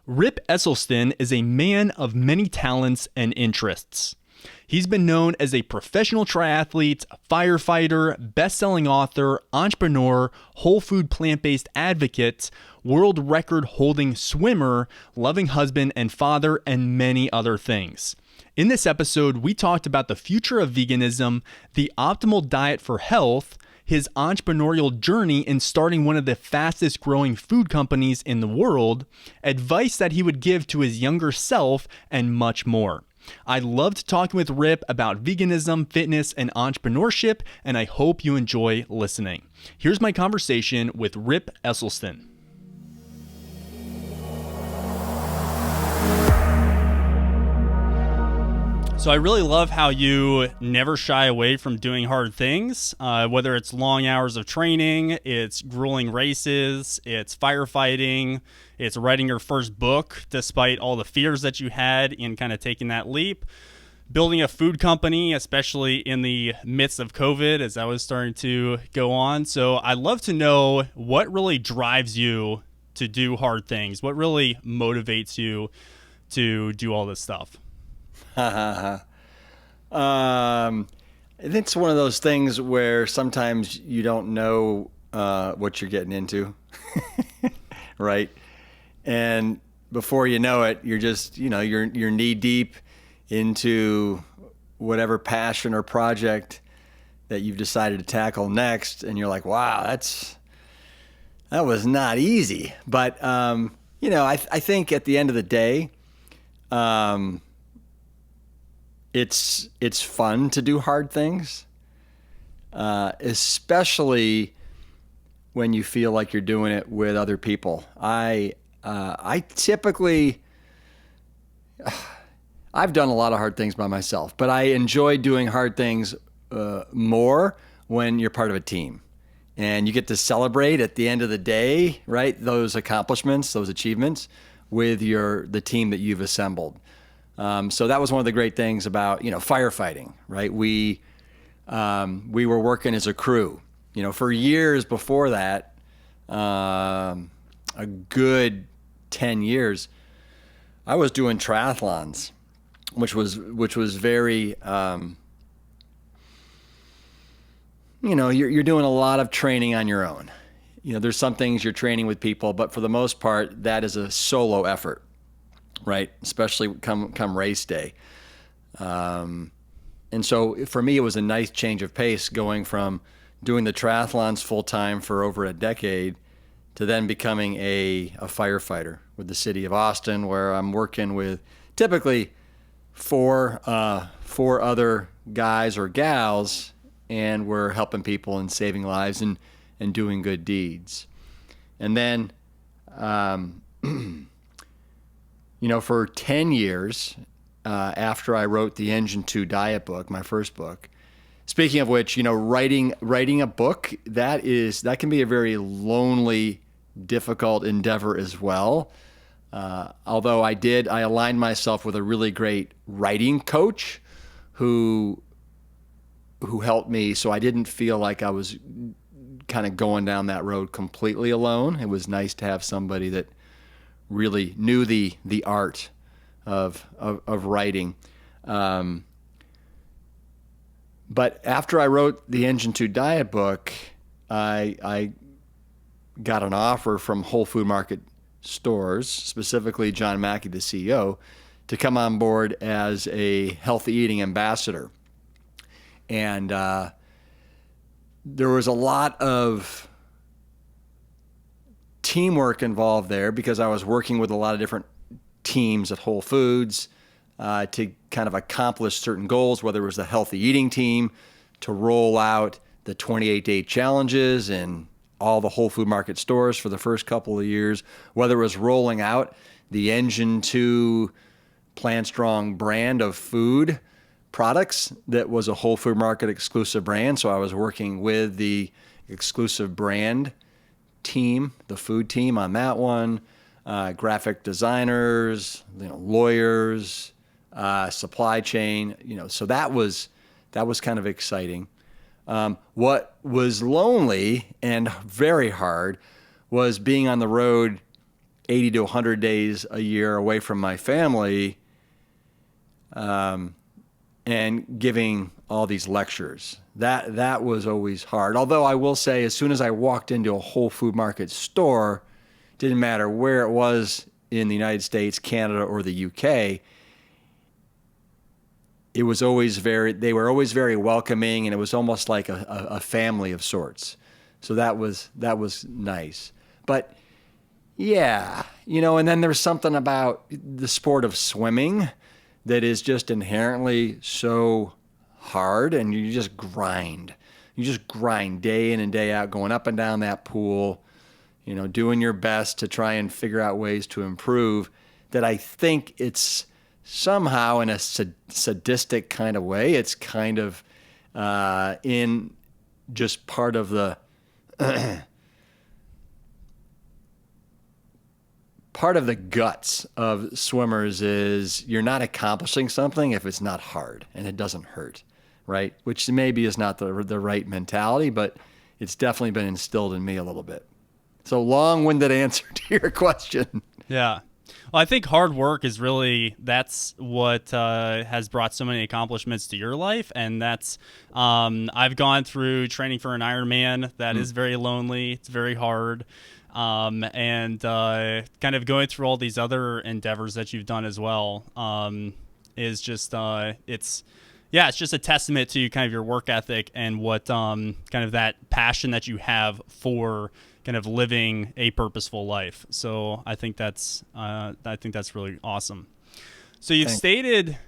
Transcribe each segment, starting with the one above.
Rip Esselstyn is a man of many talents and interests. He's been known as a professional triathlete, firefighter, best-selling author, entrepreneur, whole food plant-based advocate, world record-holding swimmer, loving husband and father, and many other things. In this episode, we talked about the future of veganism, the optimal diet for health, his entrepreneurial journey in starting one of the fastest growing food companies in the world, advice that he would give to his younger self, and much more. I loved talking with Rip about veganism, fitness, and entrepreneurship, and I hope you enjoy listening. Here's my conversation with Rip Esselstyn. So I really love how you never shy away from doing hard things, whether it's long hours of training, it's grueling races, it's firefighting, it's writing your first book despite all the fears that you had in kind of taking that leap, building a food company, especially in the midst of COVID as that was starting to go on. So I'd love to know what really drives you to do hard things, what really motivates you to do all this stuff. It's one of those things where sometimes you don't know what you're getting into, right? And before you know it, you're just, you're knee deep into whatever passion or project that you've decided to tackle next, and you're like, wow, that was not easy. But I think at the end of the day, it's fun to do hard things, especially when you feel like you're doing it with other people. I typically, I've done a lot of hard things by myself, but I enjoy doing hard things more when you're part of a team. And you get to celebrate at the end of the day, right? Those accomplishments, those achievements with the team that you've assembled. So that was one of the great things about, firefighting, right? We were working as a crew, for years before that, a good 10 years, I was doing triathlons, which was very, you're doing a lot of training on your own. There's some things you're training with people, but for the most part, that is a solo effort. Right, especially come race day. And so for me, it was a nice change of pace going from doing the triathlons full time for over a decade to then becoming a firefighter with the city of Austin, where I'm working with typically four other guys or gals, and we're helping people and saving lives and doing good deeds. And then, for 10 years after I wrote the Engine 2 diet book, my first book, speaking of which, writing a book, that can be a very lonely, difficult endeavor as well. Although I aligned myself with a really great writing coach who helped me, so I didn't feel like I was kind of going down that road completely alone. It was nice to have somebody that really knew the art of writing. But after I wrote the Engine 2 diet book, I got an offer from Whole Food Market stores, specifically John Mackey, the CEO, to come on board as a healthy eating ambassador. And there was a lot of teamwork involved there because I was working with a lot of different teams at Whole Foods to kind of accomplish certain goals, whether it was the healthy eating team to roll out the 28-day challenges in all the Whole Food Market stores for the first couple of years, whether it was rolling out the Engine 2 Plant Strong brand of food products that was a Whole Food Market exclusive brand. So I was working with the exclusive brand team, the food team on that one, graphic designers, lawyers, supply chain, so that was kind of exciting. What was lonely and very hard was being on the road 80 to 100 days a year away from my family, and giving all these lectures. That was always hard. Although I will say, as soon as I walked into a Whole Food Market store, didn't matter where it was in the United States, Canada, or the UK, they were always very welcoming, and it was almost like a family of sorts. So that was nice. But yeah, and then there's something about the sport of swimming that is just inherently so hard, and you just grind. You just grind day in and day out, going up and down that pool, doing your best to try and figure out ways to improve, that I think it's somehow in a sadistic kind of way. It's kind of in just part of the part of the guts of swimmers is you're not accomplishing something if it's not hard and it doesn't hurt, right? Which maybe is not the right mentality, but it's definitely been instilled in me a little bit. So long-winded answer to your question. Yeah. Well, I think hard work is that's what has brought so many accomplishments to your life. And that's, I've gone through training for an Ironman. That is very lonely. It's very hard. And kind of going through all these other endeavors that you've done as well is just, it's just a testament to kind of your work ethic and what kind of that passion that you have for kind of living a purposeful life. So I think that's really awesome. So you've stated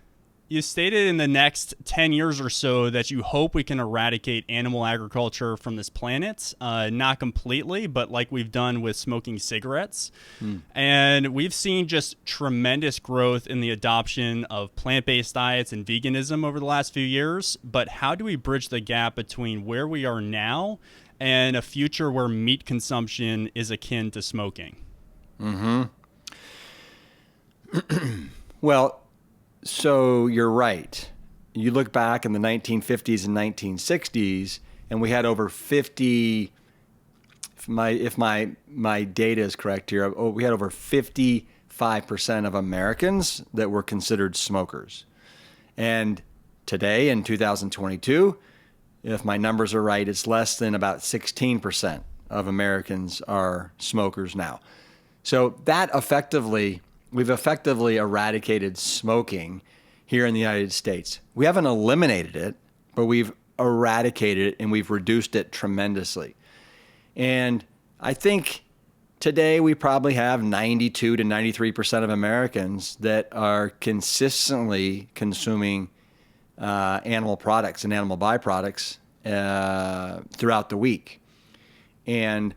in the next 10 years or so that you hope we can eradicate animal agriculture from this planet. Not completely, but like we've done with smoking cigarettes. And we've seen just tremendous growth in the adoption of plant-based diets and veganism over the last few years. But how do we bridge the gap between where we are now and a future where meat consumption is akin to smoking? Well, so you're right. You look back in the 1950s and 1960s, and we had over 50, if my data is correct here, we had over 55% of Americans that were considered smokers. And today in 2022, if my numbers are right, it's less than about 16% of Americans are smokers now. So we've effectively eradicated smoking here in the United States. We haven't eliminated it, but we've eradicated it and we've reduced it tremendously. And I think today we probably have 92 to 93% of Americans that are consistently consuming animal products and animal byproducts throughout the week. And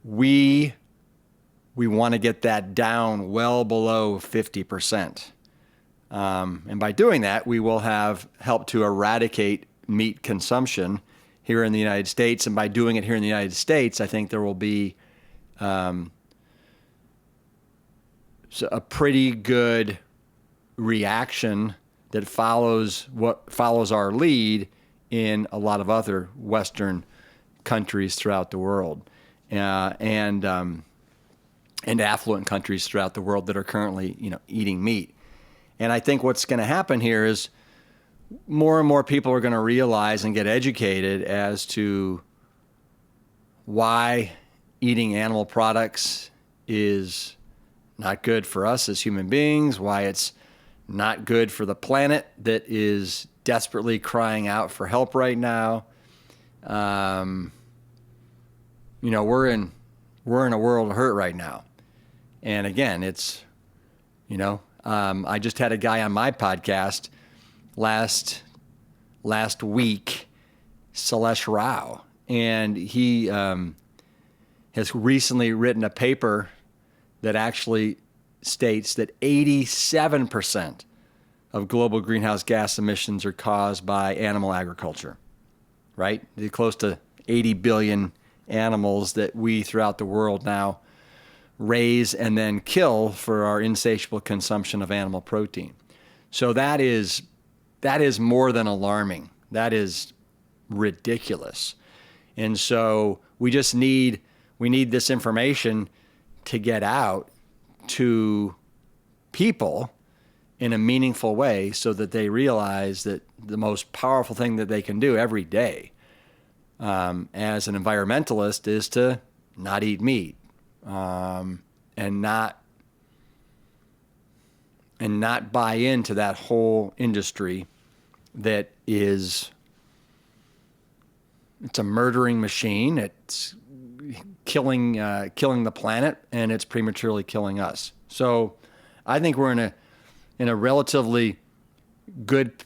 we want to get that down well below 50%. And by doing that, we will have helped to eradicate meat consumption here in the United States. And by doing it here in the United States, I think there will be a pretty good reaction that follows our lead in a lot of other Western countries throughout the world, and affluent countries throughout the world that are currently, eating meat. And I think what's going to happen here is more and more people are going to realize and get educated as to why eating animal products is not good for us as human beings, why it's not good for the planet that is desperately crying out for help right now. We're in a world of hurt right now. And again, it's, I just had a guy on my podcast last week, Salesh Rao, and he has recently written a paper that actually states that 87% of global greenhouse gas emissions are caused by animal agriculture, right? They're close to 80 billion animals that we throughout the world now raise and then kill for our insatiable consumption of animal protein. So that is more than alarming. That is ridiculous. And so we need this information to get out to people in a meaningful way so that they realize that the most powerful thing that they can do every day as an environmentalist is to not eat meat and not buy into that whole industry that it's a murdering machine. It's killing the planet, and it's prematurely killing us. So I think we're in a relatively good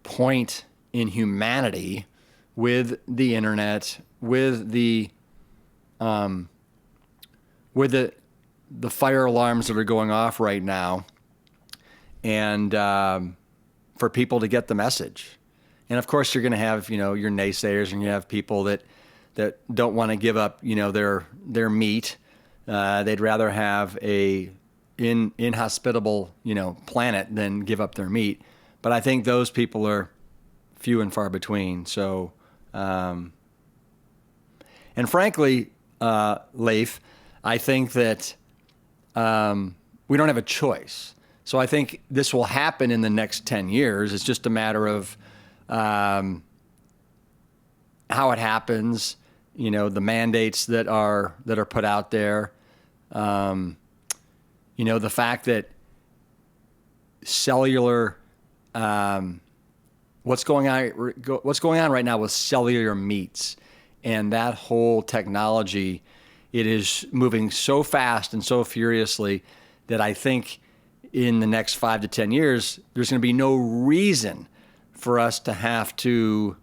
point in humanity with the internet, with the fire alarms that are going off right now, and for people to get the message. And of course, you're going to have your naysayers, and you have people that don't want to give up their meat. They'd rather have a inhospitable planet than give up their meat. But I think those people are few and far between. So, and frankly, Leif, I think that we don't have a choice. So I think this will happen in the next 10 years. It's just a matter of how it happens, the mandates that are put out there, the fact that cellular, what's going on right now with cellular meats and that whole technology, it is moving so fast and so furiously that I think in the next 5 to 10 years, there's going to be no reason for us to have to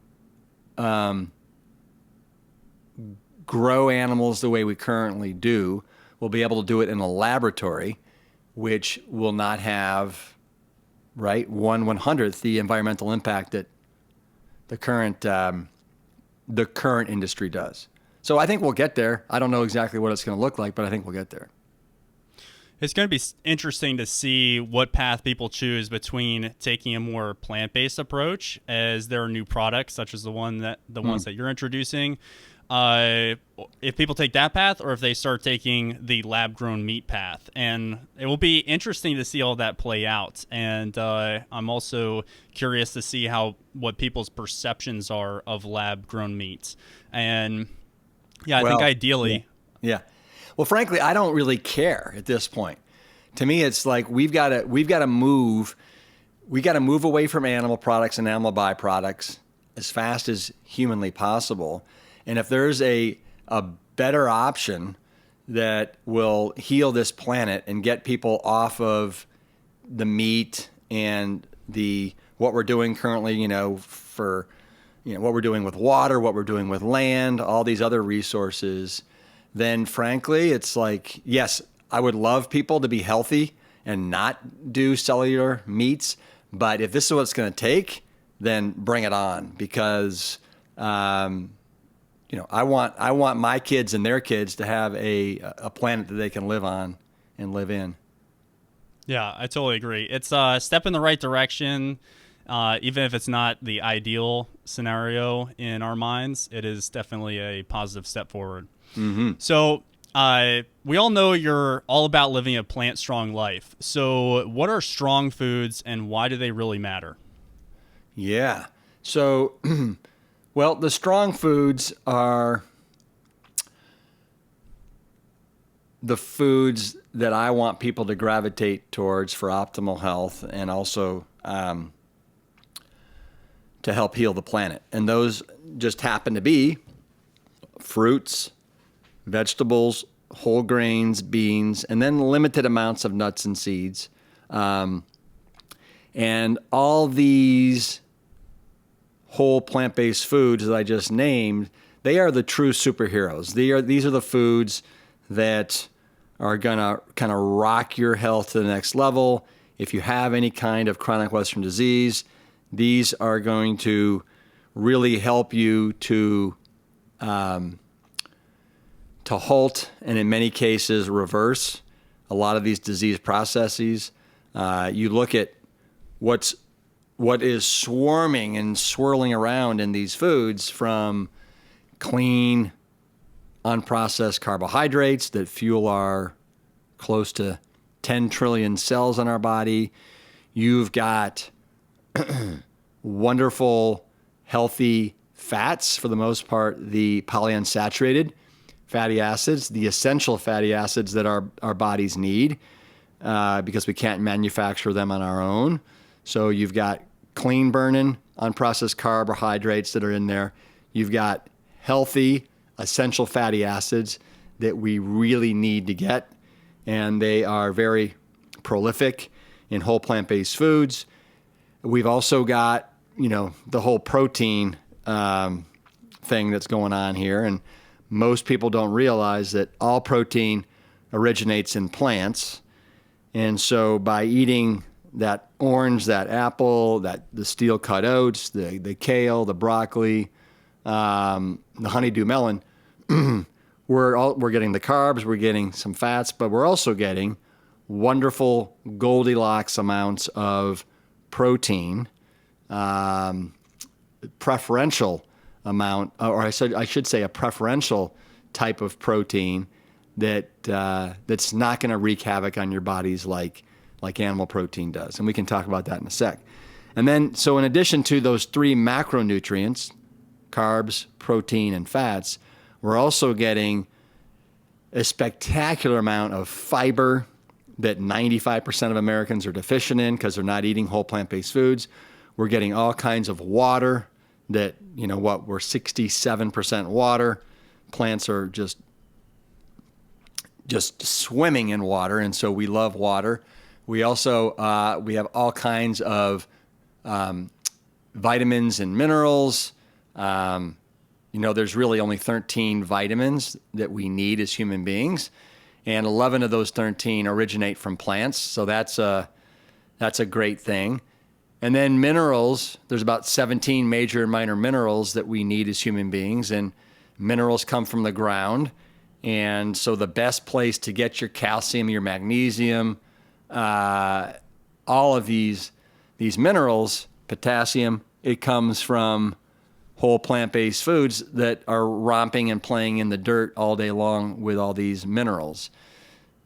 grow animals the way we currently do. We'll be able to do it in a laboratory, which will not have, 1/100th the environmental impact that the current industry does. So I think we'll get there. I don't know exactly what it's going to look like, but I think we'll get there. It's going to be interesting to see what path people choose between taking a more plant-based approach, as there are new products such as the ones that you're introducing. If people take that path, or if they start taking the lab-grown meat path, and it will be interesting to see all that play out. And I'm also curious to see what people's perceptions are of lab-grown meats. And I think ideally, yeah. Well, frankly, I don't really care at this point. To me, it's like we've got to move away from animal products and animal byproducts as fast as humanly possible. And if there's a better option that will heal this planet and get people off of the meat and what we're doing currently, for what we're doing with water, what we're doing with land, all these other resources, then frankly, it's like, yes, I would love people to be healthy and not do cellular meats. But if this is what it's going to take, then bring it on, because, I want my kids and their kids to have a planet that they can live on and live in. Yeah, I totally agree. It's a step in the right direction. Even if it's not the ideal scenario in our minds, it is definitely a positive step forward. Mm-hmm. So we all know you're all about living a plant-strong life. So what are strong foods, and why do they really matter? Yeah. So, well, the strong foods are the foods that I want people to gravitate towards for optimal health, and also to help heal the planet. And those just happen to be fruits, vegetables, whole grains, beans, and then limited amounts of nuts and seeds. And all these whole plant-based foods that I just named, they are the true superheroes. These are the foods that are going to kind of rock your health to the next level. If you have any kind of chronic Western disease, these are going to really help you to halt, and in many cases reverse, a lot of these disease processes. You look at what is swarming and swirling around in these foods, from clean, unprocessed carbohydrates that fuel our close to 10 trillion cells in our body. You've got wonderful, healthy fats, for the most part, the polyunsaturated fatty acids, the essential fatty acids that our bodies need because we can't manufacture them on our own. So you've got clean burning, unprocessed carbohydrates that are in there. You've got healthy, essential fatty acids that we really need to get, and they are very prolific in whole plant-based foods. We've also got, the whole protein thing that's going on here, and most people don't realize that all protein originates in plants. And so by eating that orange, that apple, the steel-cut oats, the kale, the broccoli, the honeydew melon, we're getting the carbs, we're getting some fats, but we're also getting wonderful Goldilocks amounts of protein, preferential amount, or I should say a preferential type of protein that's not going to wreak havoc on your bodies like animal protein does. And we can talk about that in a sec. And then, so in addition to those three macronutrients, carbs, protein, and fats, we're also getting a spectacular amount of fiber that 95% of Americans are deficient in because they're not eating whole plant-based foods. We're getting all kinds of water that, we're 67% water. Plants are just swimming in water, and so we love water. We also, we have all kinds of vitamins and minerals. There's really only 13 vitamins that we need as human beings, and 11 of those 13 originate from plants. So that's a great thing. And then minerals, there's about 17 major and minor minerals that we need as human beings, and minerals come from the ground. And so the best place to get your calcium, your magnesium, all of these minerals, potassium, it comes from whole plant-based foods that are romping and playing in the dirt all day long with all these minerals.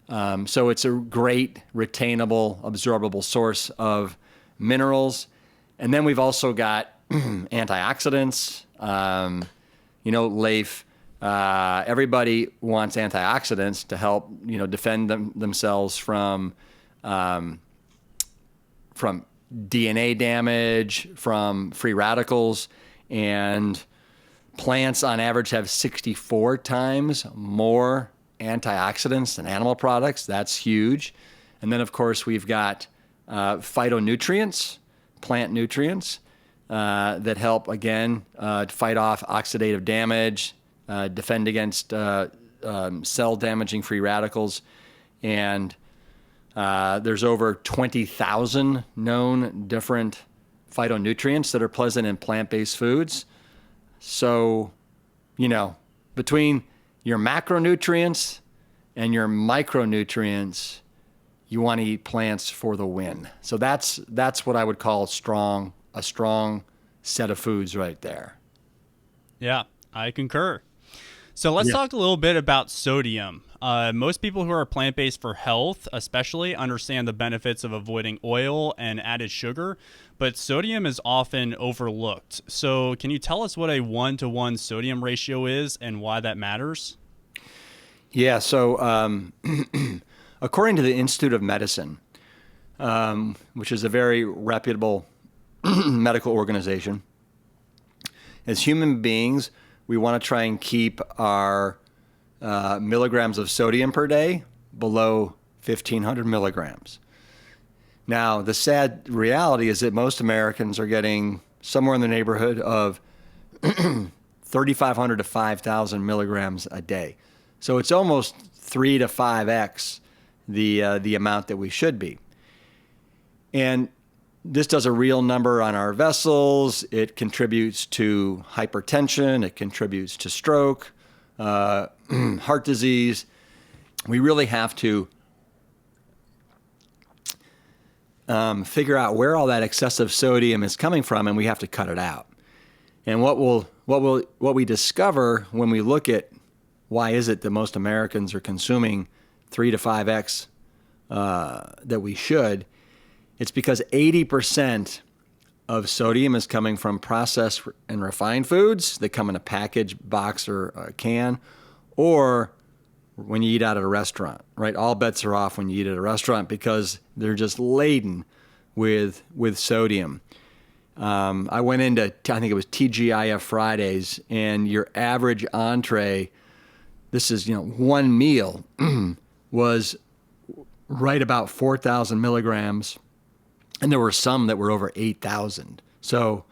So it's a great retainable, absorbable source of minerals. And then we've also got antioxidants. Leif, everybody wants antioxidants to help, defend themselves from DNA damage, from free radicals. And plants on average have 64 times more antioxidants than animal products. That's huge. And then, of course, we've got phytonutrients, plant nutrients, that help, again, fight off oxidative damage, defend against cell-damaging free radicals. And there's over 20,000 known different phytonutrients that are present in plant-based foods. So, between your macronutrients and your micronutrients, you want to eat plants for the win. So that's what I would call a strong set of foods right there. Yeah, I concur. So let's talk a little bit about sodium. Most people who are plant-based for health, especially, understand the benefits of avoiding oil and added sugar, but sodium is often overlooked. So can you tell us what a 1-to-1 sodium ratio is and why that matters? Yeah, so according to the Institute of Medicine, which is a very reputable medical organization, as human beings, we want to try and keep our milligrams of sodium per day below 1,500 milligrams. Now, the sad reality is that most Americans are getting somewhere in the neighborhood of 3,500 to 5,000 milligrams a day. So it's almost 3 to 5x the amount that we should be. And this does a real number on our vessels. It contributes to hypertension. It contributes to stroke, heart disease. We really have to figure out where all that excessive sodium is coming from, and we have to cut it out. And what we discover when we look at why is it that most Americans are consuming 3 to 5x that we should? It's because 80% of sodium is coming from processed and refined foods that come in a package, box, or a can, or when you eat out at a restaurant, right? All bets are off when you eat at a restaurant because they're just laden with sodium. I went into, I think it was TGIF Fridays, and your average entree, this is, one meal, was right about 4,000 milligrams. And there were some that were over 8,000. So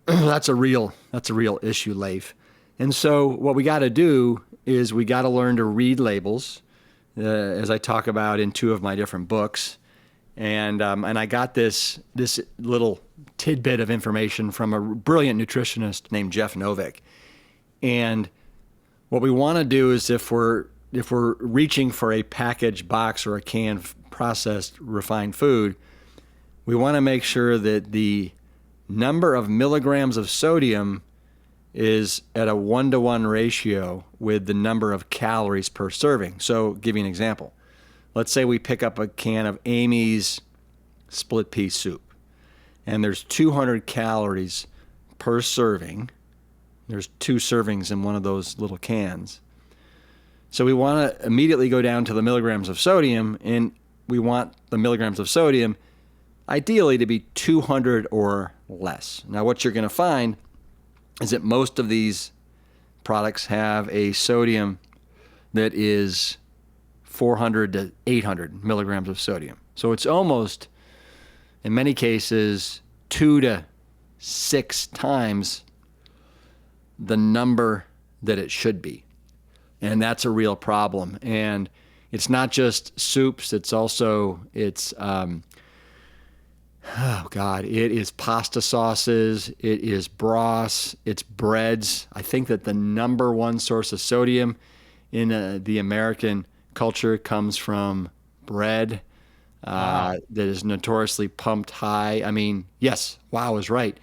that's a real issue, Leif. And so what we got to do is we got to learn to read labels, as I talk about in 2 of my different books. And I got this little tidbit of information from a brilliant nutritionist named Jeff Novick. And what we want to do is if we're reaching for a packaged box or a canned processed refined food, we want to make sure that the number of milligrams of sodium is at a 1-to-1 ratio with the number of calories per serving. So, give you an example. Let's say we pick up a can of Amy's split pea soup, and there's 200 calories per serving. There's 2 servings in one of those little cans. So we want to immediately go down to the milligrams of sodium, and we want the milligrams of sodium ideally to be 200 or less. Now, what you're going to find is that most of these products have a sodium that is 400 to 800 milligrams of sodium. So it's almost, in many cases, 2 to 6 times the number that it should be. And that's a real problem. And it's not just soups, it's also, it is pasta sauces, it is broths, it's breads. I think that the number one source of sodium in the American culture comes from bread that is notoriously pumped high. I mean, yes, wow is right.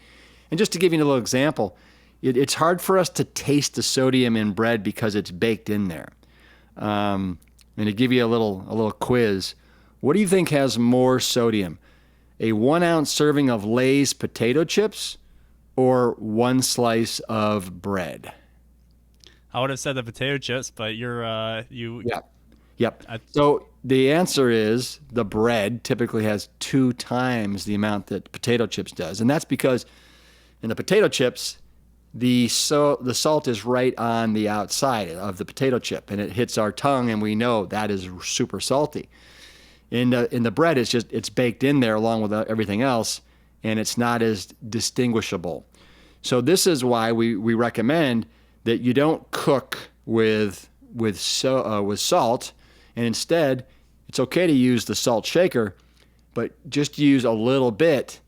And just to give you a little example, it's hard for us to taste the sodium in bread because it's baked in there. And to give you a little quiz, what do you think has more sodium? A 1-ounce serving of Lay's potato chips or 1 slice of bread? I would have said the potato chips, but Yep. So the answer is the bread typically has 2 times the amount that potato chips does. And that's because in the potato chips, the salt is right on the outside of the potato chip, and it hits our tongue, and we know that is super salty. In the bread, it's baked in there along with everything else, and it's not as distinguishable. So this is why we recommend that you don't cook with salt, and instead, it's okay to use the salt shaker, but just use a little bit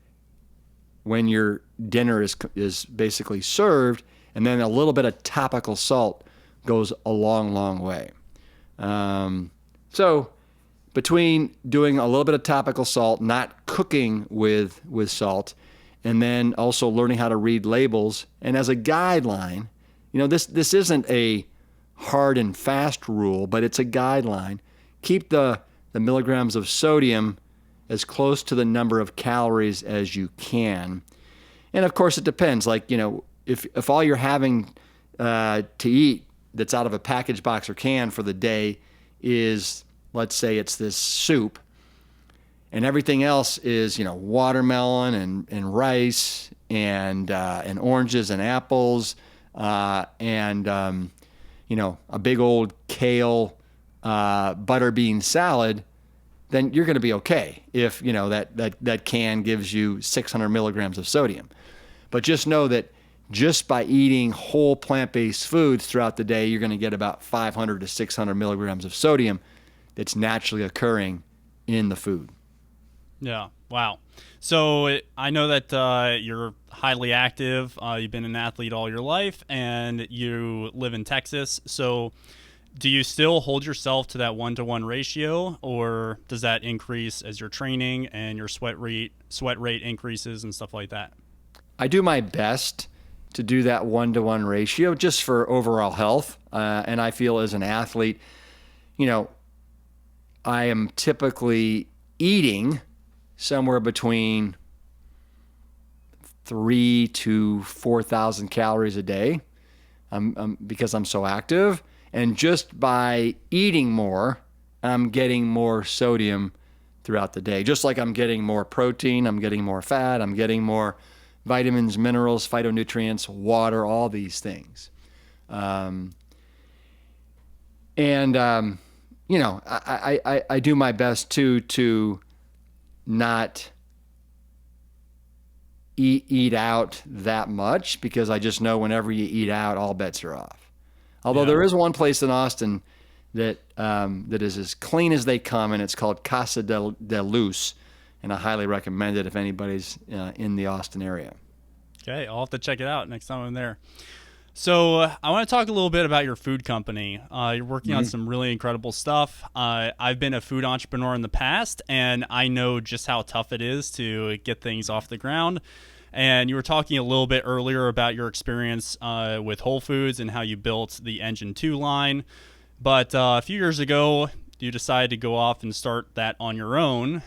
when your dinner is basically served, and then a little bit of topical salt goes a long way. So between doing a little bit of topical salt, not cooking with salt, and then also learning how to read labels, and as a guideline, this isn't a hard and fast rule, but it's a guideline. Keep the milligrams of sodium as close to the number of calories as you can. And of course, it depends. Like, if all you're having to eat that's out of a packaged box or can for the day is, let's say it's this soup, and everything else is, watermelon and rice and oranges and apples and a big old kale butter bean salad, then you're going to be okay if that can gives you 600 milligrams of sodium. But just know that just by eating whole plant-based foods throughout the day, you're going to get about 500 to 600 milligrams of sodium that's naturally occurring in the food. Yeah. Wow. So I know that you're highly active. You've been an athlete all your life, and you live in Texas. So do you still hold yourself to that 1-to-1 ratio, or does that increase as you're training and your sweat rate increases and stuff like that? I do my best to do that 1-to-1 ratio just for overall health. And I feel as an athlete, I am typically eating somewhere between 3,000 to 4,000 calories a day, because I'm so active. And just by eating more, I'm getting more sodium throughout the day. Just like I'm getting more protein, I'm getting more fat, I'm getting more vitamins, minerals, phytonutrients, water, all these things. I do my best to not eat out that much, because I just know whenever you eat out, all bets are off. Although there is one place in Austin that is as clean as they come, and it's called Casa de Luz, and I highly recommend it if anybody's in the Austin area. Okay, I'll have to check it out next time I'm there. So I want to talk a little bit about your food company. You're working on some really incredible stuff. I've been a food entrepreneur in the past, and I know just how tough it is to get things off the ground. And you were talking a little bit earlier about your experience with Whole Foods and how you built the Engine 2 line. But a few years ago, you decided to go off and start that on your own.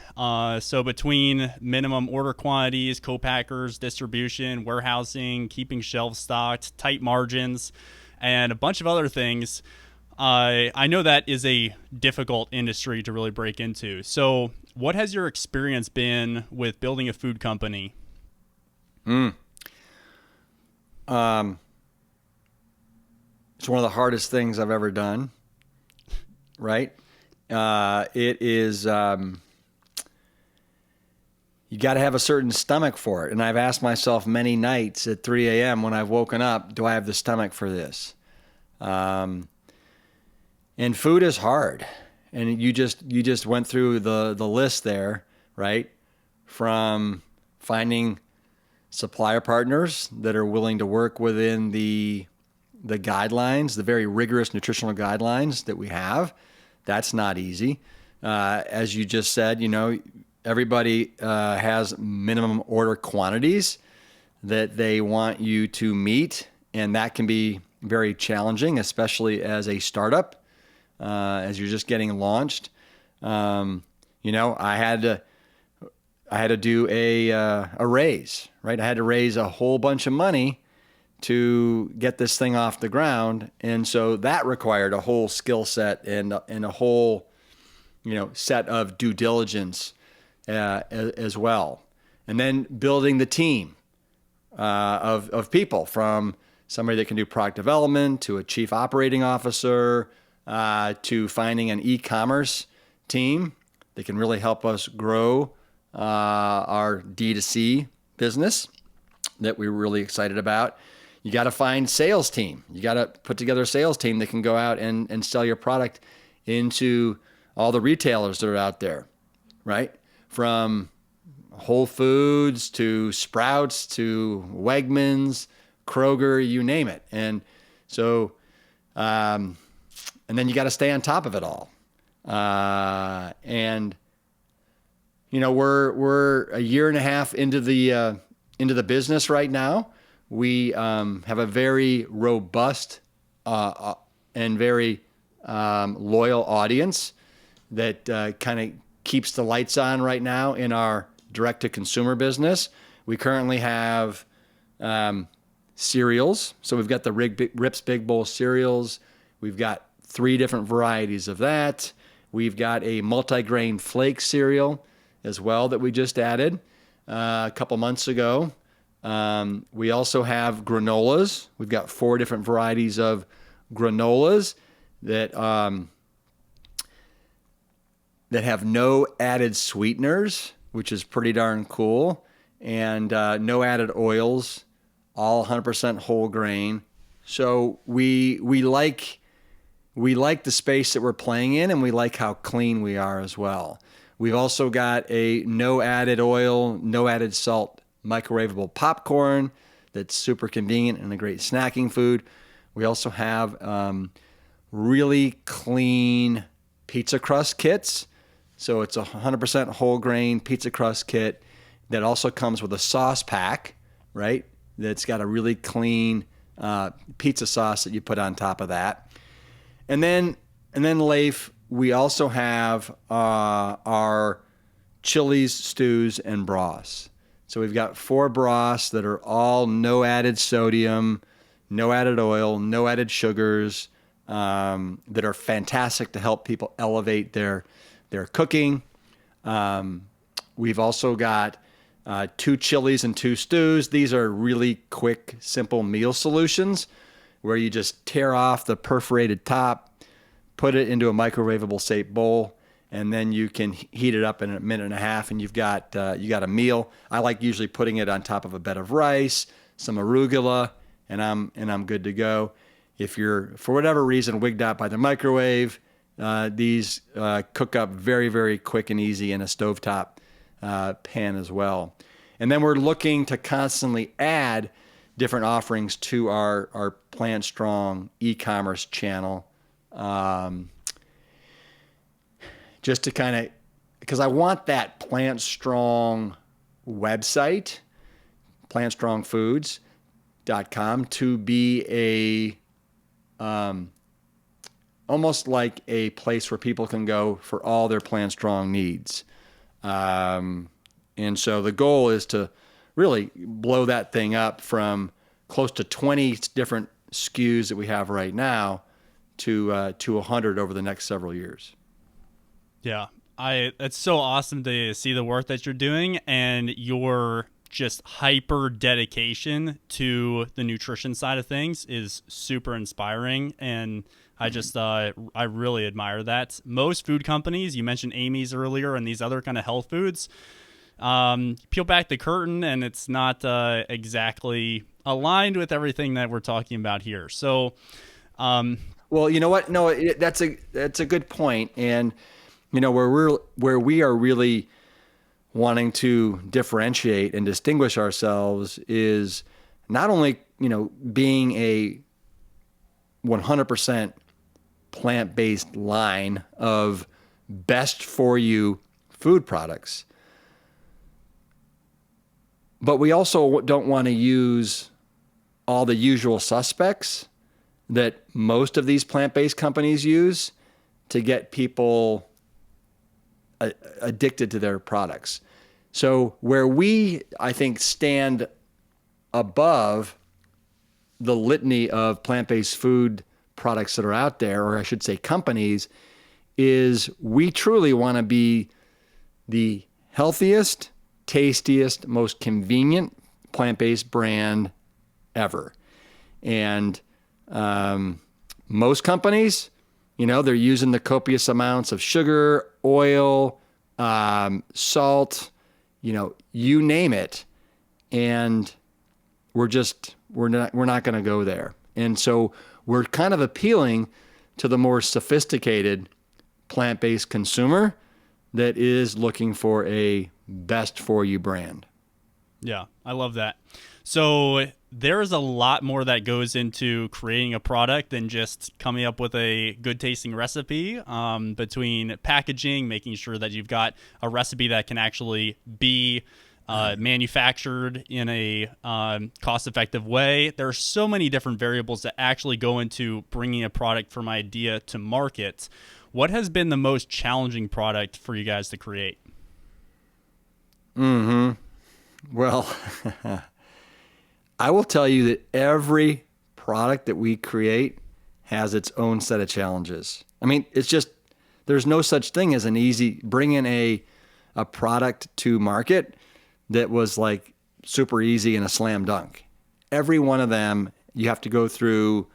So between minimum order quantities, co-packers, distribution, warehousing, keeping shelves stocked, tight margins, and a bunch of other things, I know that is a difficult industry to really break into. So what has your experience been with building a food company? It's one of the hardest things I've ever done, right? It is, you got to have a certain stomach for it. And I've asked myself many nights at 3 a.m. when I've woken up, do I have the stomach for this? And food is hard. And you just went through the list there, right? From finding supplier partners that are willing to work within the guidelines, the very rigorous nutritional guidelines that we have. That's not easy. As you just said, everybody has minimum order quantities that they want you to meet, and that can be very challenging, especially as a startup, as you're just getting launched. I had to do a raise, right? I had to raise a whole bunch of money to get this thing off the ground. And so that required a whole skill set and a whole, set of due diligence as well. And then building the team of people, from somebody that can do product development to a chief operating officer to finding an e-commerce team that can really help us grow our D2C business that we're really excited about. You got to find sales team. You got to put together a sales team that can go out and sell your product into all the retailers that are out there, right? From Whole Foods to Sprouts to Wegmans, Kroger, you name it. And so, and then you got to stay on top of it all. We're a year and a half into the business right now. We have a very robust and very loyal audience that kind of keeps the lights on right now in our direct-to-consumer business. We currently have cereals. So we've got the Rip's Big Bowl cereals. We've got 3 different varieties of that. We've got a multigrain flake cereal as well that we just added a couple months ago. We also have granolas. We've got 4 different varieties of granolas that have no added sweeteners, which is pretty darn cool, and no added oils, all 100% whole grain. So we like the space that we're playing in, and we like how clean we are as well. We've also got a no added oil, no added salt microwavable popcorn that's super convenient and a great snacking food. We also have really clean pizza crust kits. So it's a 100% whole grain pizza crust kit that also comes with a sauce pack, right? that's got a really clean pizza sauce that you put on top of that. And then Leif, we also have our chilies, stews, and broths. So we've got 4 broths that are all no added sodium, no added oil, no added sugars, that are fantastic to help people elevate their cooking. We've also got 2 chilies and 2 stews. These are really quick, simple meal solutions where you just tear off the perforated top, put it into a microwavable safe bowl, and then you can heat it up in a minute and a half, and you got a meal. I like usually putting it on top of a bed of rice, some arugula, and I'm good to go. If you're, for whatever reason, wigged out by the microwave, these cook up very, very quick and easy in a stovetop pan as well. And then we're looking to constantly add different offerings to our Plant Strong e-commerce channel. Just to kind of, because I want that Plant Strong website, plantstrongfoods.com, to be almost like a place where people can go for all their Plant Strong needs. And so the goal is to really blow that thing up from close to 20 different SKUs that we have right now to 100 over the next several years. Yeah, it's so awesome to see the work that you're doing and your just hyper dedication to the nutrition side of things is super inspiring. And I just, I really admire that. Most food companies, you mentioned Amy's earlier and these other kind of health foods, peel back the curtain and it's not exactly aligned with everything that we're talking about here. So, well, you know what? No, that's a good point. And you know, where we are really wanting to differentiate and distinguish ourselves is not only, you know, being a 100% plant-based line of best for you food products, but we also don't want to use all the usual suspects that most of these plant-based companies use to get people addicted to their products. So where we, I think, stand above the litany of plant-based food products that are out there, or I should say companies, is we truly want to be the healthiest, tastiest, most convenient plant-based brand ever. And most companies, you know, they're using the copious amounts of sugar, oil, salt, you know, you name it. And we're not going to go there. And so we're kind of appealing to the more sophisticated plant-based consumer that is looking for a best for you brand. Yeah, I love that. So there is a lot more that goes into creating a product than just coming up with a good tasting recipe, between packaging, making sure that you've got a recipe that can actually be manufactured in a cost-effective way. There are so many different variables that actually go into bringing a product from idea to market. What has been the most challenging product for you guys to create? Well, I will tell you that every product that we create has its own set of challenges. I mean, it's just, there's no such thing as an easy, bringing a product to market that was like super easy and a slam dunk. Every one of them, you have to go through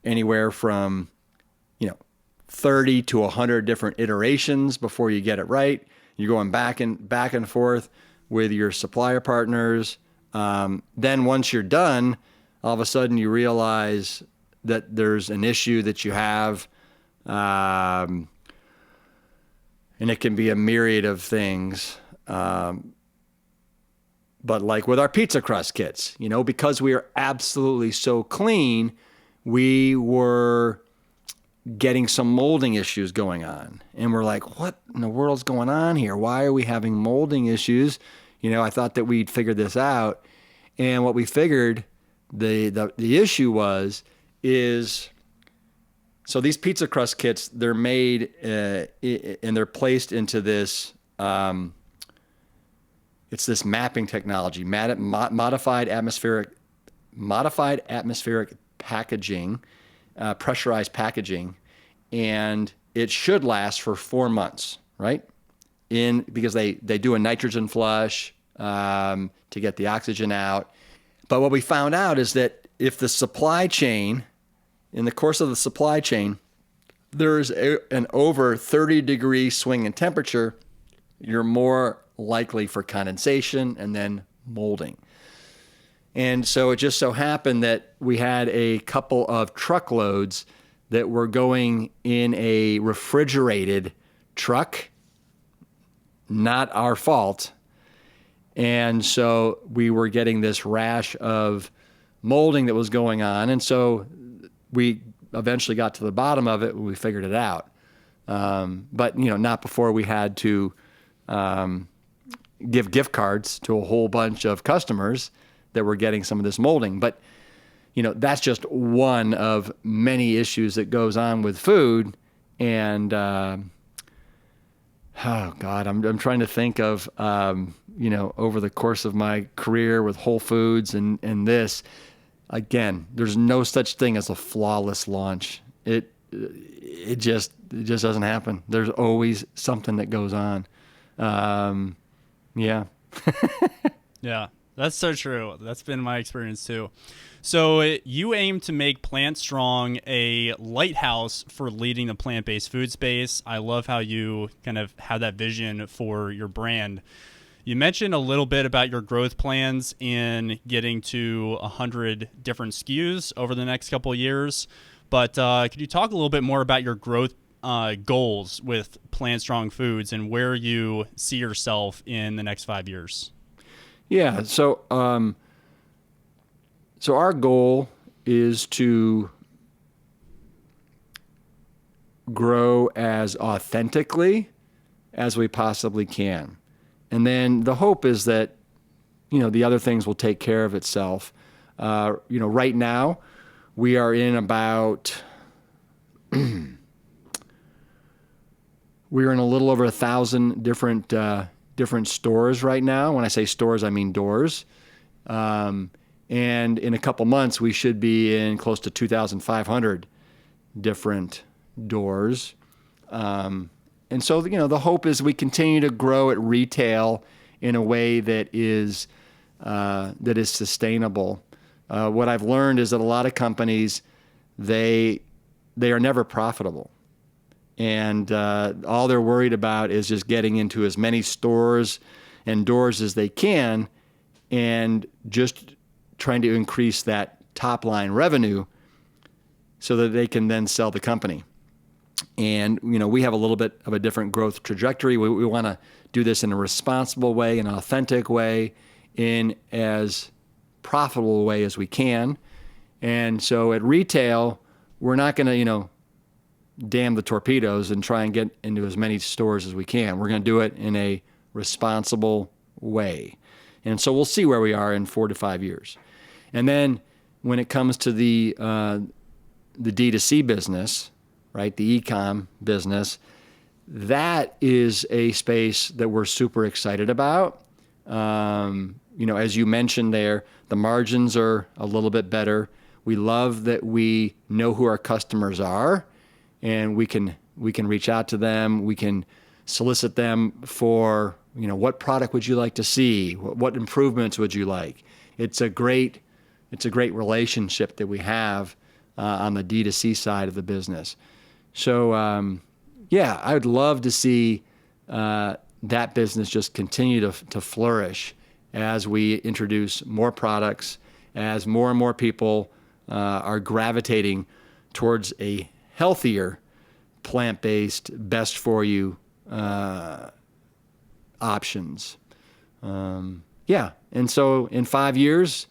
anywhere from, 30 to 100 different iterations before you get it right. You're going back and forth with your supplier partners. Then once you're done, all of a sudden you realize that there's an issue that you have, and it can be a myriad of things. But like with our pizza crust kits, because we are absolutely so clean, we were getting some molding issues going on. And we're like, what in the world's going on here? Why are we having molding issues? I thought that we'd figured this out. And what we figured the issue is so these pizza crust kits, they're made and they're placed into this, it's this mapping technology, modified atmospheric packaging, pressurized packaging, and it should last for 4 months, right? Because they do a nitrogen flush to get the oxygen out. But what we found out is that if the supply chain, in the course of the supply chain, there's an over 30-degree swing in temperature, you're more likely for condensation and then molding. And so it just so happened that we had a couple of truckloads that were going in a refrigerated truck, not our fault. And so we were getting this rash of molding that was going on. And so we eventually got to the bottom of it when we figured it out. But, not before we had to give gift cards to a whole bunch of customers that were getting some of this molding. But, that's just one of many issues that goes on with food. And, oh God, I'm trying to think of, over the course of my career with Whole Foods and this, again, there's no such thing as a flawless launch. It just doesn't happen. There's always something that goes on. Yeah. Yeah, that's so true. That's been my experience too. So you aim to make Plant Strong a lighthouse for leading the plant-based food space. I love how you kind of have that vision for your brand. You mentioned a little bit about your growth plans in getting to 100 different SKUs over the next couple of years. But could you talk a little bit more about your growth goals with Plant Strong Foods and where you see yourself in the next 5 years? Yeah. So our goal is to grow as authentically as we possibly can. And then the hope is that, the other things will take care of itself. Right now we are in about, we're in a little over 1,000 different stores right now. When I say stores, I mean doors. And in a couple months, we should be in close to 2,500 different doors. And so, the hope is we continue to grow at retail in a way that is sustainable. What I've learned is that a lot of companies, they are never profitable. And all they're worried about is just getting into as many stores and doors as they can and just trying to increase that top line revenue so that they can then sell the company. And, we have a little bit of a different growth trajectory. We want to do this in a responsible way, an authentic way, in as profitable a way as we can. And so at retail, we're not going to, dam the torpedoes and try and get into as many stores as we can. We're going to do it in a responsible way. And so we'll see where we are in 4 to 5 years. And then when it comes to the D2C business, right, the e-com business, that is a space that we're super excited about. As you mentioned there, the margins are a little bit better. We love that we know who our customers are, and we can reach out to them. We can solicit them for, what product would you like to see? What improvements would you like? It's a great relationship that we have on the D2C side of the business. So, I would love to see that business just continue to flourish as we introduce more products, as more and more people are gravitating towards a healthier, plant-based, best for you options. And so in 5 years,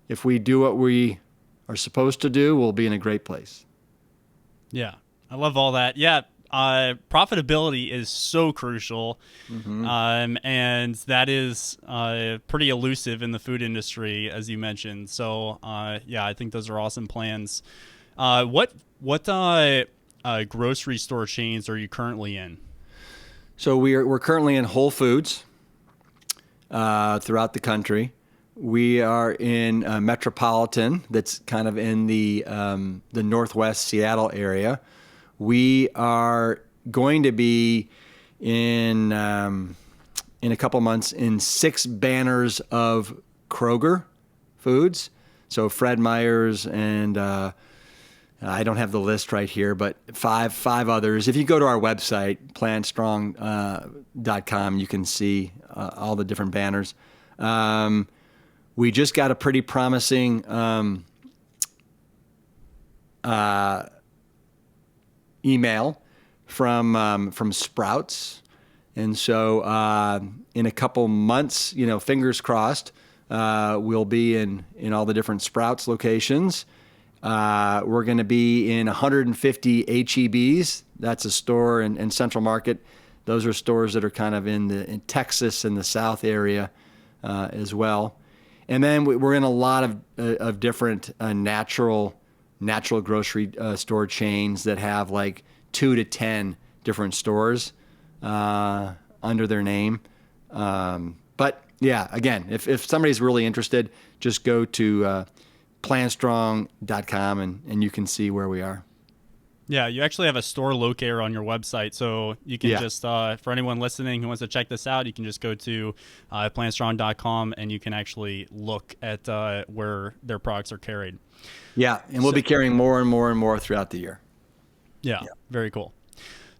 if we do what we are supposed to do, we'll be in a great place. Yeah, I love all that. Yeah, profitability is so crucial, and that is pretty elusive in the food industry, as you mentioned. So, yeah, I think those are awesome plans. What grocery store chains are you currently in? So we're currently in Whole Foods throughout the country. We are in Metropolitan, that's kind of in the Northwest Seattle area. We are going to be in a couple months in 6 banners of Kroger foods. So Fred Meyer's and I don't have the list right here, but five others. If you go to our website, plantstrong.com, you can see all the different banners. We just got a pretty promising email from Sprouts, and so in a couple months, fingers crossed, we'll be in all the different Sprouts locations. We're going to be in 150 HEBs. That's a store in Central Market. Those are stores that are kind of in Texas and the South area as well. And then we're in a lot of different natural grocery store chains that have like 2 to 10 different stores under their name. But yeah, again, if somebody's really interested, just go to plantstrong.com and you can see where we are. Yeah, you actually have a store locator on your website, so you can just, for anyone listening who wants to check this out, you can just go to plantstrong.com and you can actually look at where their products are carried. Yeah, and we'll be carrying more and more and more throughout the year. Yeah, very cool.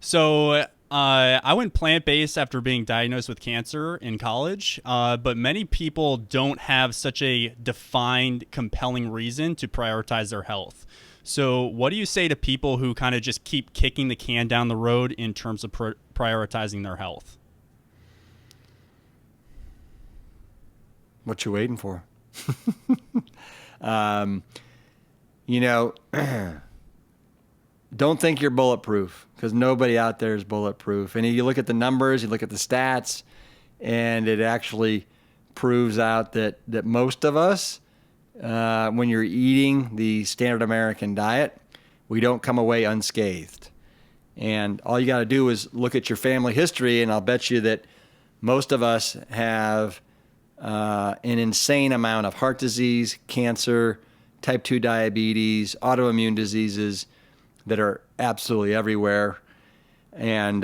So I went plant-based after being diagnosed with cancer in college, but many people don't have such a defined, compelling reason to prioritize their health. So what do you say to people who kind of just keep kicking the can down the road in terms of prioritizing their health? What you waiting for? Don't think you're bulletproof, because nobody out there is bulletproof. And you look at the numbers, you look at the stats, and it actually proves out that most of us, when you're eating the standard American diet, we don't come away unscathed. And all you got to do is look at your family history, and I'll bet you that most of us have an insane amount of heart disease, cancer, type 2 diabetes, autoimmune diseases that are absolutely everywhere. And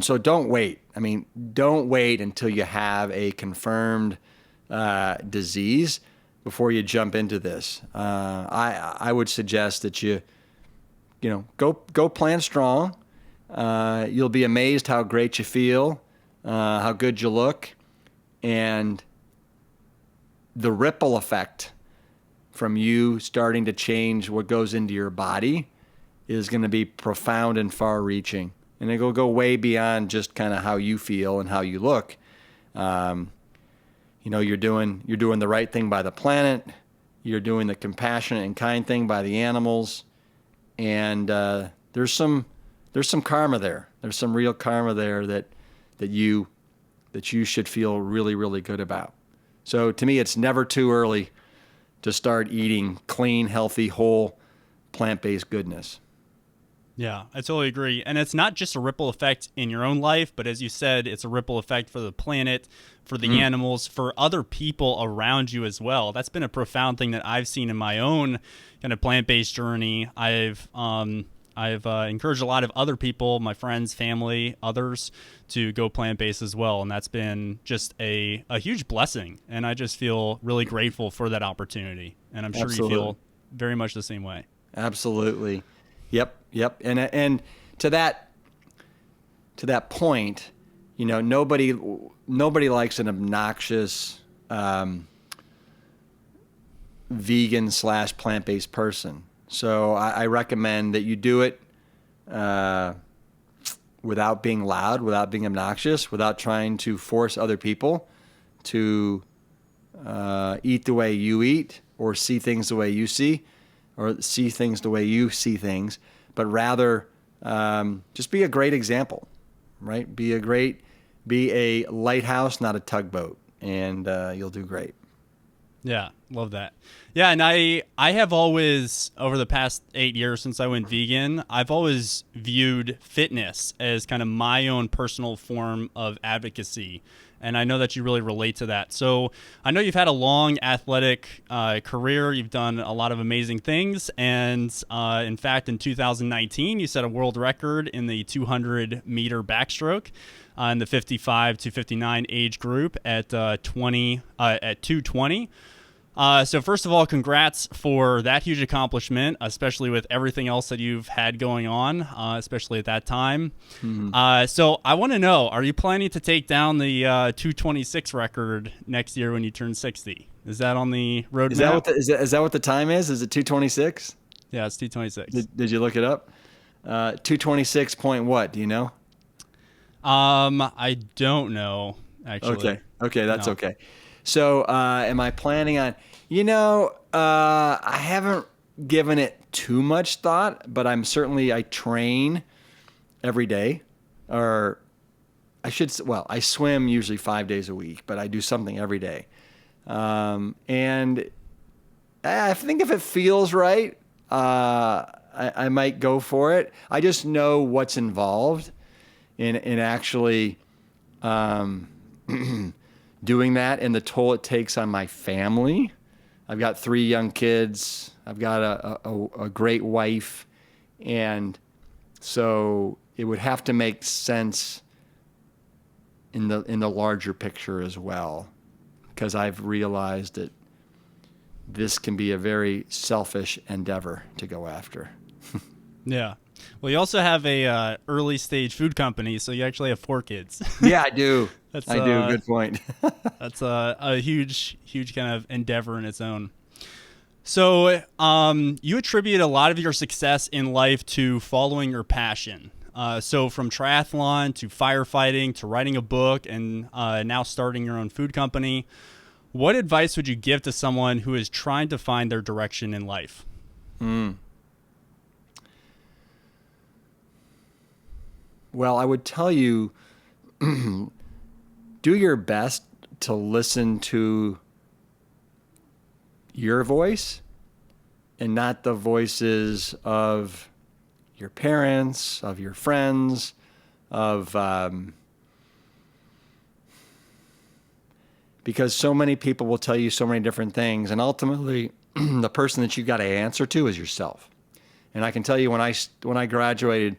so don't wait. I mean, don't wait until you have a confirmed disease before you jump into this. I would suggest that you go Plant Strong. You'll be amazed how great you feel, how good you look, and the ripple effect from you starting to change what goes into your body is going to be profound and far-reaching. And it'll go way beyond just kind of how you feel and how you look. You're doing the right thing by the planet. You're doing the compassionate and kind thing by the animals. And there's some karma there. There's some real karma there that you should feel really, really good about. So to me, it's never too early to start eating clean, healthy, whole, plant-based goodness. Yeah, I totally agree. And it's not just a ripple effect in your own life, but as you said, it's a ripple effect for the planet, for the animals, for other people around you as well. That's been a profound thing that I've seen in my own kind of plant-based journey. I've encouraged a lot of other people, my friends, family, others, to go plant-based as well. And that's been just a huge blessing. And I just feel really grateful for that opportunity. And I'm sure Absolutely. You feel very much the same way. Absolutely. Yep. And to that point, nobody likes an obnoxious vegan / plant-based person. So I recommend that you do it without being loud, without being obnoxious, without trying to force other people to eat the way you eat or see things the way you see, or see things the way you see things, but rather just be a great example, right? Be a lighthouse, not a tugboat, and you'll do great. Yeah, love that. Yeah, and I have always, over the past 8 years since I went vegan, I've always viewed fitness as kind of my own personal form of advocacy. And I know that you really relate to that. So I know you've had a long athletic career. You've done a lot of amazing things. And in fact, in 2019, you set a world record in the 200-meter backstroke in the 55 to 59 age group at 2:20. So first of all, congrats for that huge accomplishment, especially with everything else that you've had going on, especially at that time. Mm-hmm. So I want to know, are you planning to take down the 2:26 record next year when you turn 60? Is that on the roadmap? Is that what the time is? Is it 2:26? Yeah, it's 2:26. Did you look it up? 2:26 point what? Do you know? I don't know, actually. Okay, that's no. Okay. So, am I planning on, I haven't given it too much thought, but I train every day, or I swim usually 5 days a week, but I do something every day. And I think if it feels right, I might go for it. I just know what's involved in actually, doing that and the toll it takes on my family. I've got 3 young kids. I've got a great wife. And so it would have to make sense in the larger picture as well, because I've realized that this can be a very selfish endeavor to go after. Yeah. Well, you also have a early stage food company, so you actually have 4 kids. Yeah, I do. I do. Good point. That's a huge kind of endeavor in its own. So you attribute a lot of your success in life to following your passion. So from triathlon to firefighting to writing a book and now starting your own food company, what advice would you give to someone who is trying to find their direction in life? Well, I would tell you, do your best to listen to your voice and not the voices of your parents, of your friends, because so many people will tell you so many different things, and ultimately the person that you got to answer to is yourself. And I can tell you, when I graduated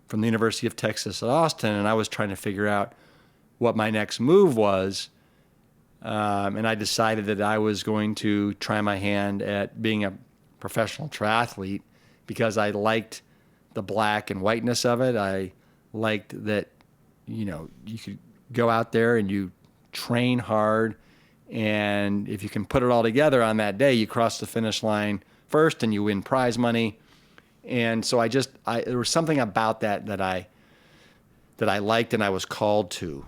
from the University of Texas at Austin, and I was trying to figure out what my next move was, and I decided that I was going to try my hand at being a professional triathlete because I liked the black and whiteness of it. I liked that, you could go out there and you train hard, and if you can put it all together on that day, you cross the finish line first and you win prize money. And so there was something about that I liked and I was called to.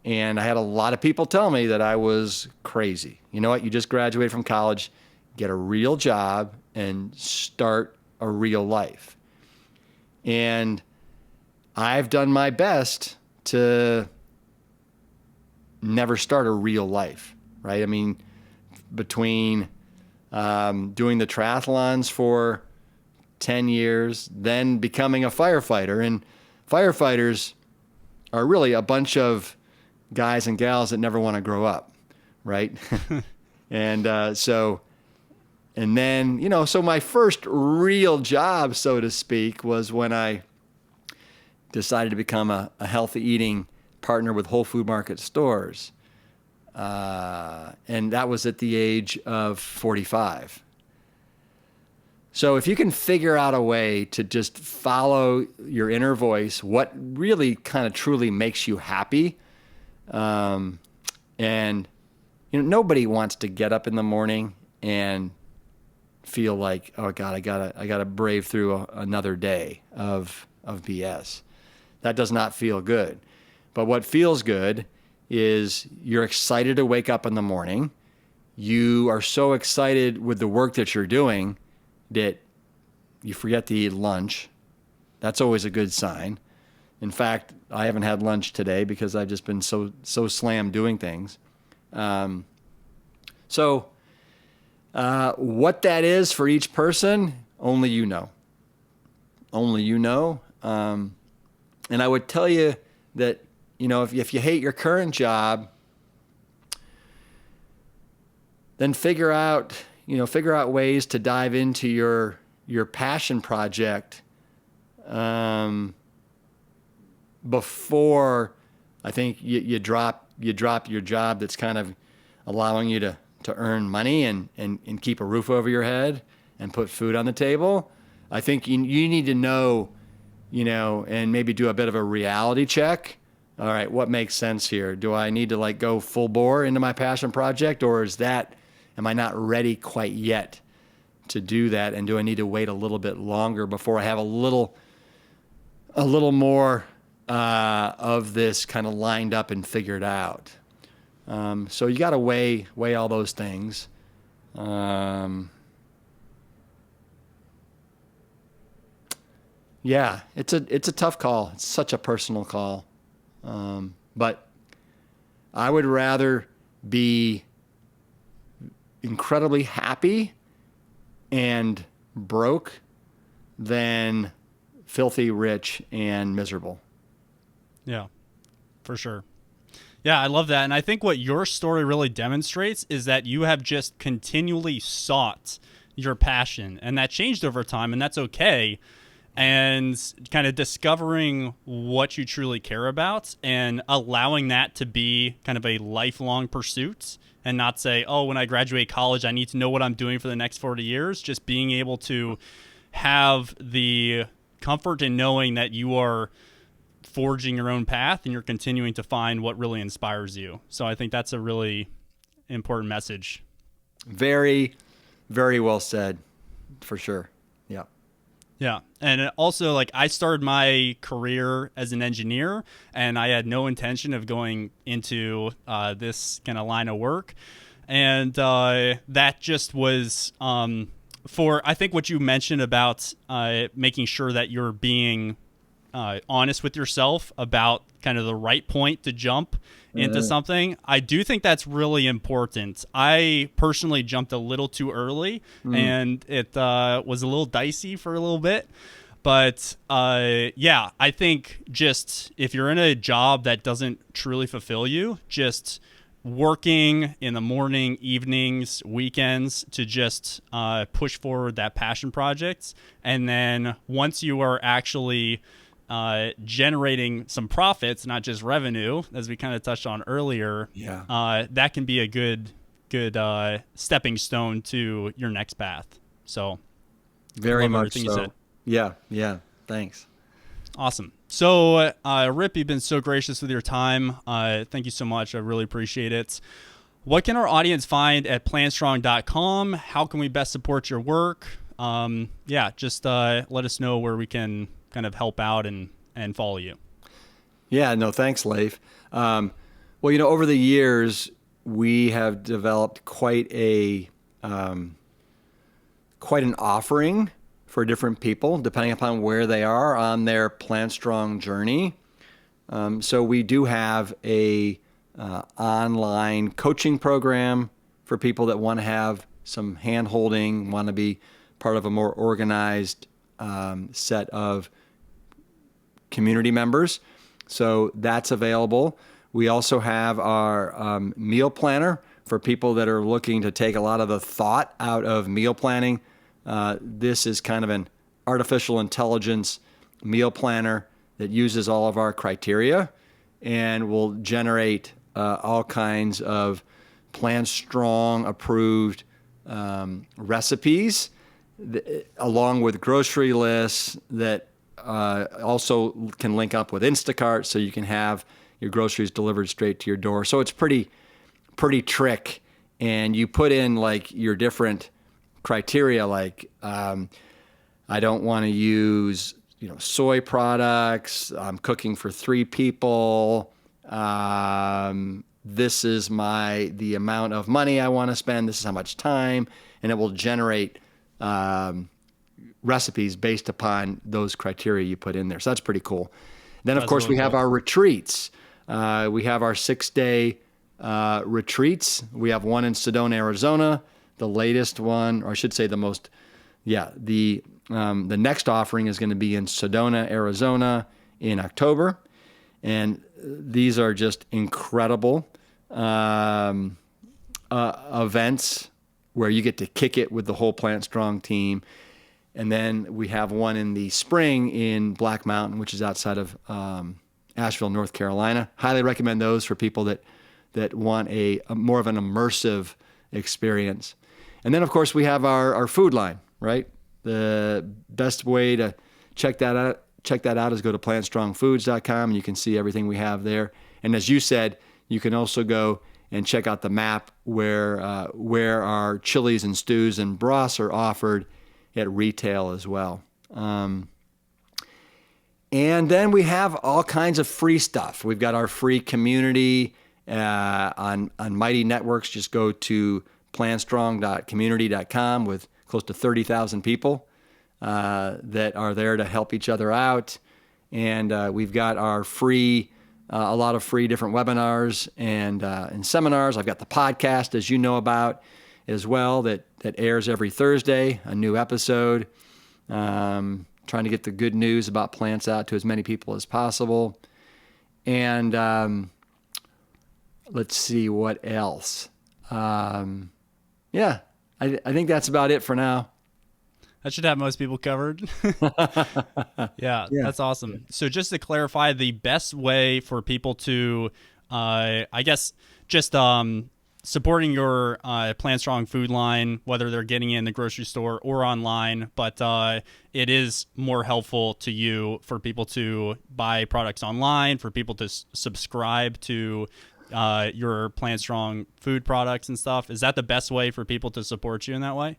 And I had a lot of people tell me that I was crazy. You know what? You just graduated from college, get a real job and start a real life. And I've done my best to never start a real life, right? I mean, between doing the triathlons for 10 years, then becoming a firefighter. And firefighters are really a bunch of guys and gals that never want to grow up, right? And so my first real job, so to speak, was when I decided to become a healthy eating partner with Whole Food Market stores. And that was at the age of 45. So if you can figure out a way to just follow your inner voice, what really kind of truly makes you happy, and nobody wants to get up in the morning and feel like, oh God, I gotta brave through another day of BS. That does not feel good. But what feels good is you're excited to wake up in the morning. You are so excited with the work that you're doing that you forget to eat lunch. That's always a good sign. In fact, I haven't had lunch today because I've just been so slammed doing things. So what that is for each person, only you know. Only you know. And I would tell you that, if you hate your current job, then figure out ways to dive into your passion project before I think you drop your job that's kind of allowing you to earn money and keep a roof over your head and put food on the table. I think you need to know, and maybe do a bit of a reality check. All right, what makes sense here? Do I need to go full bore into my passion project, or am I not ready quite yet to do that? And do I need to wait a little bit longer before I have a little more of this kind of lined up and figured out? So you got to weigh all those things. Yeah, it's a tough call. It's such a personal call. But I would rather be incredibly happy and broke than filthy rich and miserable. Yeah, for sure. Yeah, I love that. And I think what your story really demonstrates is that you have just continually sought your passion, and that changed over time, and that's okay. And kind of discovering what you truly care about and allowing that to be kind of a lifelong pursuit, and not say, oh, when I graduate college, I need to know what I'm doing for the next 40 years. Just being able to have the comfort in knowing that you are forging your own path and you're continuing to find what really inspires you. So I think that's a really important message. Very, very well said, for sure. Yeah. Yeah. And also, I started my career as an engineer, and I had no intention of going into this kind of line of work. And that just was I think what you mentioned about making sure that you're being honest with yourself about kind of the right point to jump into something. I do think that's really important. I personally jumped a little too early, and it was a little dicey for a little bit. But yeah, I think just if you're in a job that doesn't truly fulfill you, just working in the morning, evenings, weekends to just push forward that passion project. And then once you are actually generating some profits, not just revenue, as we kind of touched on earlier, that can be a good stepping stone to your next path. So very much so. You said. Yeah. Thanks. Awesome. So, Rip, you've been so gracious with your time. Thank you so much. I really appreciate it. What can our audience find at planstrong.com? How can we best support your work? Just let us know where we can kind of help out and follow you. Yeah, no, thanks, Leif. Well, over the years, we have developed quite an offering for different people, depending upon where they are on their Plant Strong journey. So we do have a online coaching program for people that want to have some hand-holding, want to be part of a more organized set of community members. So that's available. We also have our meal planner for people that are looking to take a lot of the thought out of meal planning. This is kind of an artificial intelligence meal planner that uses all of our criteria and will generate all kinds of Plant Strong approved recipes along with grocery lists that also can link up with Instacart, so you can have your groceries delivered straight to your door. So it's pretty trick, and you put in your different criteria, I don't want to use soy products. I'm cooking for 3 people. This is the amount of money I want to spend. This is how much time, and it will generate recipes based upon those criteria you put in there. So that's pretty cool. Then, of That's course, really we have cool. our retreats. We have our 6-day retreats. We have one in Sedona, Arizona. The latest one, or I should say the next offering is going to be in Sedona, Arizona in October. And these are just incredible events where you get to kick it with the whole Plant Strong team. And then we have one in the spring in Black Mountain, which is outside of Asheville, North Carolina. Highly recommend those for people that want a more of an immersive experience. And then, of course, we have our food line, right? The best way to check that out is go to plantstrongfoods.com, and you can see everything we have there. And as you said, you can also go and check out the map where our chilies and stews and broths are offered at retail as well. And then we have all kinds of free stuff. We've got our free community on Mighty Networks. Just go to plantstrong.community.com with close to 30,000 people that are there to help each other out. And we've got our free, a lot of free different webinars and seminars. I've got the podcast, as you know about, as well, that airs every Thursday, a new episode. Trying to get the good news about plants out to as many people as possible. And let's see what else. Yeah, I think that's about it for now. That should have most people covered. Yeah, that's awesome. So just to clarify, the best way for people to, I guess, just supporting your Plant Strong food line, whether they're getting it in the grocery store or online, but it is more helpful to you for people to buy products online, for people to subscribe to your Plant Strong food products and stuff. Is that the best way for people to support you in that way?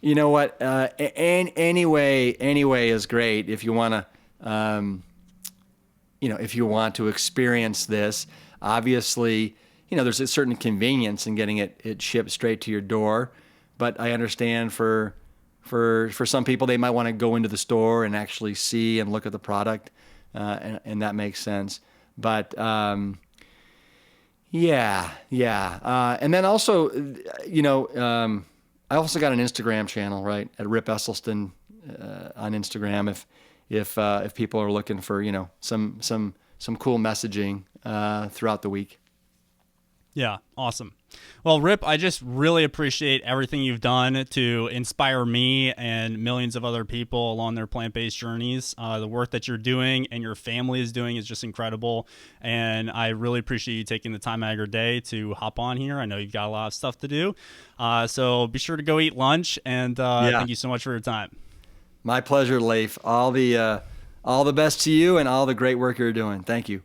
You know what? Any way is great if you want to, if you want to experience this. Obviously, there's a certain convenience in getting it shipped straight to your door, but I understand for some people, they might want to go into the store and actually see and look at the product, and that makes sense. But yeah. And then also, I also got an Instagram channel, right, at Rip Esselstyn on Instagram. If people are looking for some cool messaging throughout the week. Yeah, awesome. Well, Rip, I just really appreciate everything you've done to inspire me and millions of other people along their plant-based journeys. The work that you're doing and your family is doing is just incredible, and I really appreciate you taking the time out of your day to hop on here. I know you've got a lot of stuff to do, so be sure to go eat lunch, and thank you so much for your time. My pleasure, Leif. All the best to you and all the great work you're doing. Thank you.